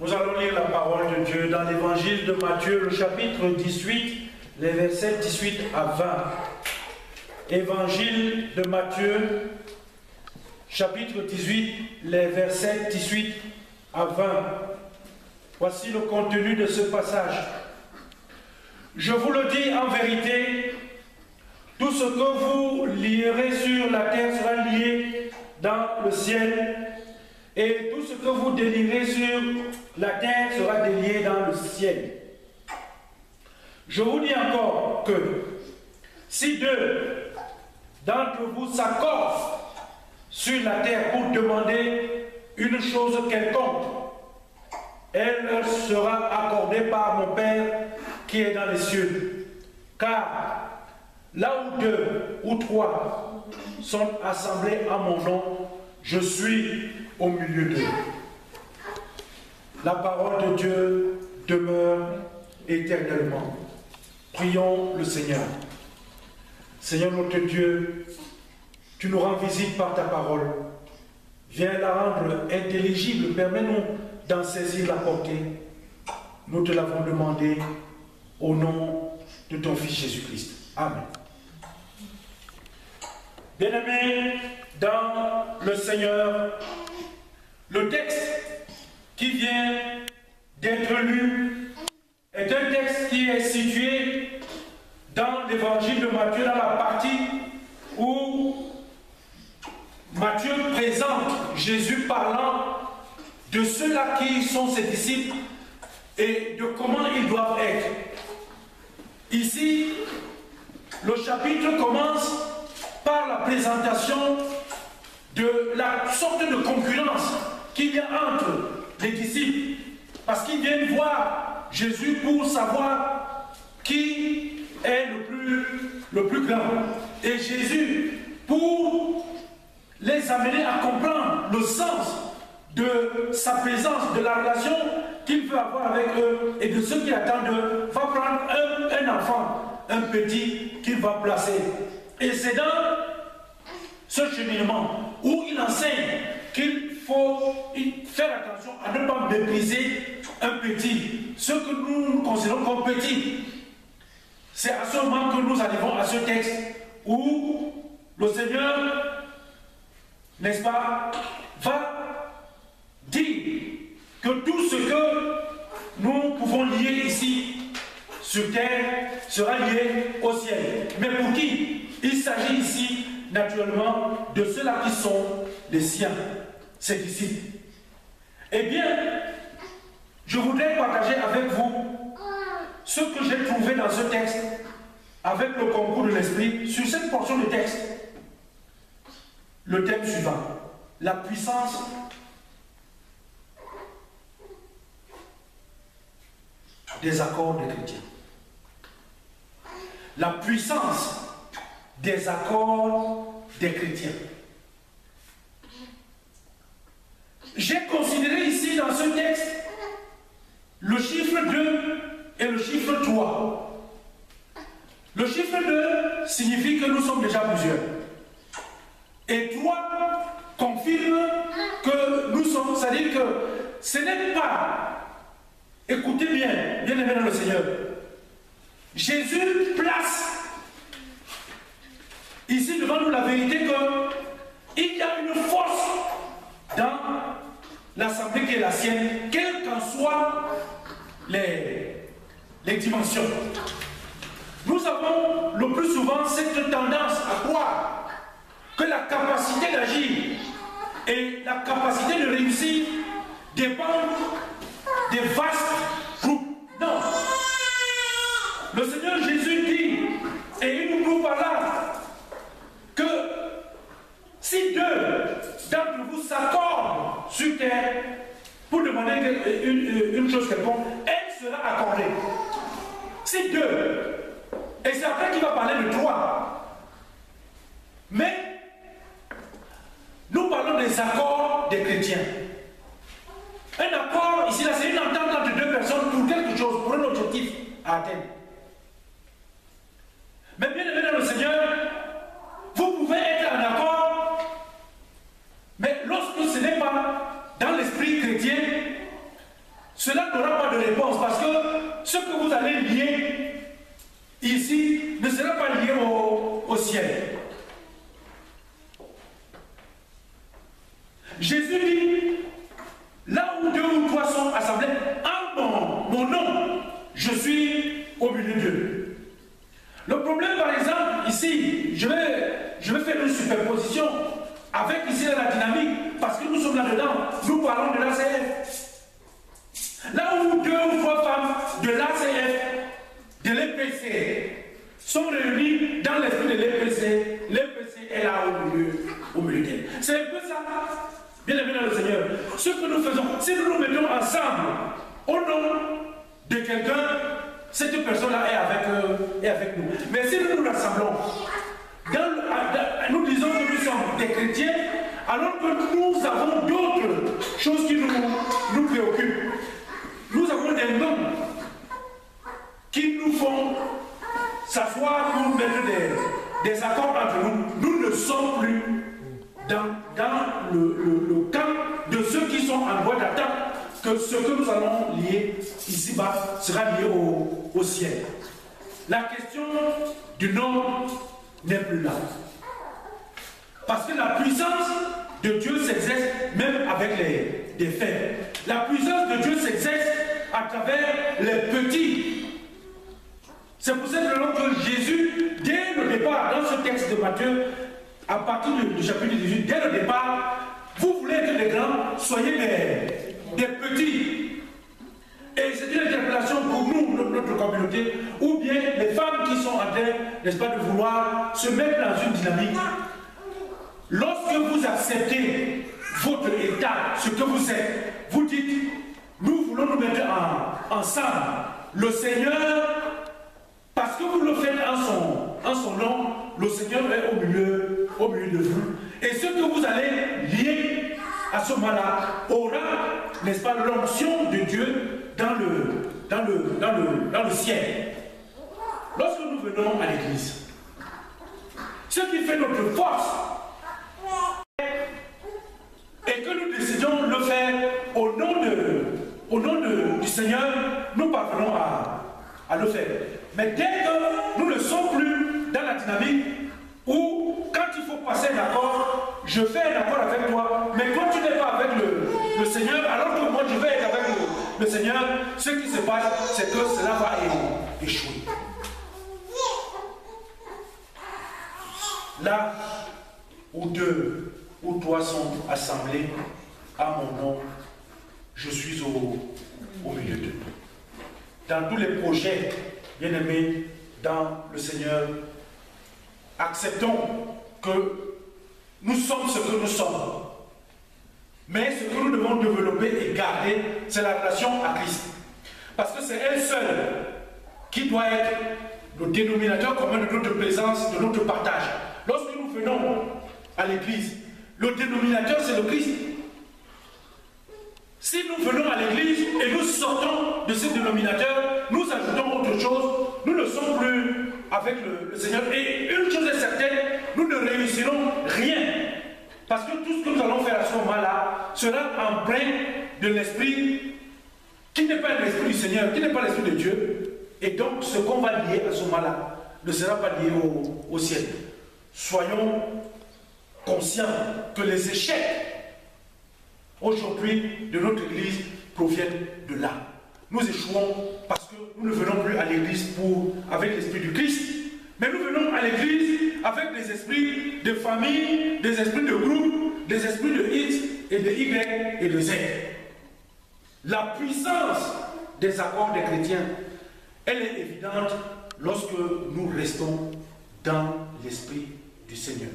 Nous allons lire la parole de Dieu dans l'évangile de Matthieu, le chapitre 18, les versets 18 à 20. Évangile de Matthieu, chapitre 18, les versets 18 à 20. Voici le contenu de ce passage. Je vous le dis en vérité, tout ce que vous lierez sur la terre sera lié dans le ciel, et tout ce que vous délierez sur la terre sera délié dans le ciel. Je vous dis encore que si deux d'entre vous s'accordent sur la terre pour demander une chose quelconque, elle leur sera accordée par mon Père qui est dans les cieux. Car là où deux ou trois sont assemblés à mon nom, je suis au milieu d'eux. La parole de Dieu demeure éternellement. Prions le Seigneur. Seigneur notre Dieu, tu nous rends visite par ta parole. Viens la rendre intelligible, permets-nous d'en saisir la portée. Nous te l'avons demandé au nom de ton Fils Jésus-Christ. Amen. Bien-aimés dans le Seigneur, le texte qui vient d'être lu est un texte qui est situé dans l'évangile de Matthieu, dans la partie où Matthieu présente Jésus parlant de ceux-là qui sont ses disciples et de comment ils doivent être. Ici, le chapitre commence par la présentation de la sorte de concurrence qu'il y a entre les disciples, parce qu'ils viennent voir Jésus pour savoir qui est le plus grand. Et Jésus, pour les amener à comprendre le sens de sa présence, de la relation qu'il veut avoir avec eux et de ce qu'il attend d'eux, va prendre un enfant, un petit qu'il va placer. Et c'est dans ce cheminement où il enseigne qu'il faut faire attention à ne pas mépriser un petit, ce que nous considérons comme petit. C'est à ce moment que nous arrivons à ce texte où le Seigneur, n'est-ce pas, va dire que tout ce que nous pouvons lier ici sur terre sera lié au ciel. Mais pour qui? Il s'agit ici naturellement de ceux-là qui sont les siens, ses disciples. Eh bien, je voudrais partager avec vous ce que j'ai trouvé dans ce texte avec le concours de l'Esprit sur cette portion de texte. Le thème suivant, la puissance des accords des chrétiens. La puissance des accords des chrétiens. J'ai considéré ici dans ce texte le chiffre 2 et le chiffre 3. Le chiffre 2 signifie que nous sommes déjà plusieurs. Et 3 confirme que nous sommes, c'est-à-dire que ce n'est pas, écoutez bien, bien aimé dans le Seigneur, Jésus place ici devant nous la vérité qu'il y a une force dans l'assemblée qui est la sienne, quelles qu'en soient les dimensions. Nous avons le plus souvent cette tendance à croire que la capacité d'agir et la capacité de réussir dépendent des vastes groupes. Non. Le Seigneur Jésus dit, et il nous prouve par là, que si deux d'entre vous s'accordent sur terre pour demander une chose quelconque, elle sera accordée. Si deux, et c'est après qu'il va parler de trois. Mais nous parlons des accords des chrétiens. Un accord, ici, là, c'est une entente entre deux personnes pour quelque chose, pour un objectif à atteindre. Mais bien aimé dans le Seigneur, vous pouvez être en accord, mais lorsque ce n'est pas dans l'esprit chrétien, Jésus dit, là où 2 ou 3 sont assemblés, en mon nom, je suis au milieu d'eux. Le problème, par exemple, ici, je vais faire une superposition avec ici la dynamique, parce que nous sommes là-dedans, nous parlons de l'ACF. Là où 2 ou 3 femmes de l'ACF, de l'EPC, sont réunies dans l'esprit de l'EPC, l'EPC est là au milieu d'elle. C'est un peu ça, bien aimé dans le Seigneur. Ce que nous faisons, si nous nous mettons ensemble au nom de quelqu'un, cette personne-là est avec nous. Mais si nous nous rassemblons, nous disons que nous sommes des chrétiens, alors que nous avons d'autres choses qui nous préoccupent. Nous avons des noms qui nous font s'asseoir pour mettre des accords entre nous. Nous ne sommes plus dans le camp de ceux qui sont en droit d'attente que ce que nous allons lier ici-bas sera lié au ciel. La question du nom n'est plus là. Parce que la puissance de Dieu s'exerce même avec des faits. La puissance de Dieu s'exerce à travers les petits. C'est pour cette raison que Jésus, dès le départ, dans ce texte de Matthieu, à partir du chapitre 18, dès le départ, vous voulez être des grands, soyez des petits. Et c'est une interpellation pour nous, notre communauté, ou bien les femmes qui sont en train, n'est-ce pas, de vouloir se mettre dans une dynamique. Lorsque vous acceptez votre état, ce que vous êtes, vous dites, nous voulons nous mettre ensemble. Le Seigneur, parce que vous le faites en son nom, le Seigneur est au milieu de vous. Et ce que vous allez lier à ce moment-là aura, n'est-ce pas, l'onction de Dieu dans le ciel. Lorsque nous venons à l'église, ce qui fait notre force et que nous décidons de le faire au nom du Seigneur, nous parvenons à le faire. Mais dès que nous ne sommes plus dans la dynamique où, quand il faut passer un accord, je fais un accord avec toi, mais toi tu n'es pas avec le Seigneur, alors que moi je vais être avec le Seigneur, ce qui se passe, c'est que cela va échouer. Là où 2 ou 3 sont assemblés à mon nom, je suis au milieu d'eux. Dans tous les projets, bien-aimés, dans le Seigneur, acceptons que nous sommes ce que nous sommes. Mais ce que nous devons développer et garder, c'est la relation à Christ. Parce que c'est elle seule qui doit être le dénominateur commun de notre présence, de notre partage. Lorsque nous venons à l'église, le dénominateur c'est le Christ. Si nous venons à l'église et nous sortons de ce dénominateur, nous ajoutons autre chose, nous ne sommes plus avec le Seigneur. Et une chose est certaine, nous ne réussirons rien. Parce que tout ce que nous allons faire à ce moment-là sera empreint de l'esprit qui n'est pas l'esprit du Seigneur, qui n'est pas l'esprit de Dieu. Et donc ce qu'on va lier à ce moment-là ne sera pas lié au ciel. Soyons conscients que les échecs aujourd'hui de notre église proviennent de là. Nous échouons parce que nous ne venons plus à l'église avec l'esprit du Christ, mais nous venons à l'église avec des esprits de famille, des esprits de groupe, des esprits de X et de Y et de Z. La puissance des accords des chrétiens, elle est évidente lorsque nous restons dans l'esprit du Seigneur.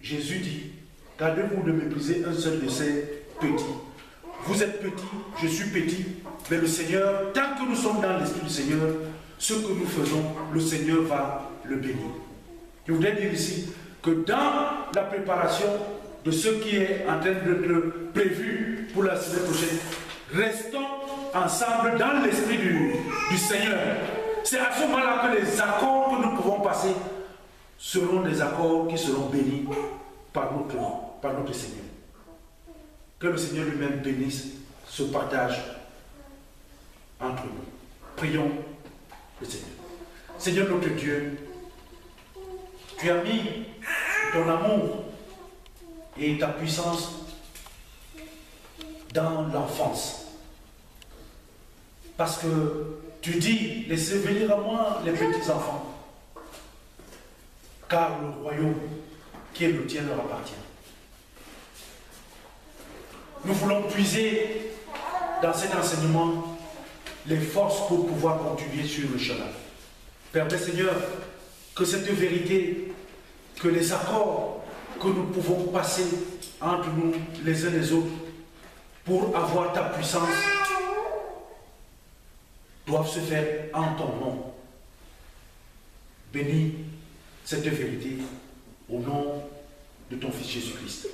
Jésus dit, gardez-vous de mépriser un seul de ces petits. Vous êtes petits, je suis petit, mais le Seigneur, tant que nous sommes dans l'esprit du Seigneur, ce que nous faisons, le Seigneur va le bénir. Je voudrais dire ici que dans la préparation de ce qui est en train d'être prévu pour la semaine prochaine, restons ensemble dans l'esprit du Seigneur. C'est à ce moment-là que les accords que nous pouvons passer seront des accords qui seront bénis par notre Seigneur. Que le Seigneur lui-même bénisse ce partage entre nous. Prions le Seigneur. Seigneur notre Dieu, tu as mis ton amour et ta puissance dans l'enfance. Parce que tu dis, laissez venir à moi les petits-enfants, car le royaume qui est le tien leur appartient. Nous voulons puiser dans cet enseignement les forces pour pouvoir continuer sur le chemin. Permets, Seigneur, que cette vérité, que les accords que nous pouvons passer entre nous les uns les autres pour avoir ta puissance doivent se faire en ton nom. Bénis cette vérité au nom de ton Fils Jésus-Christ.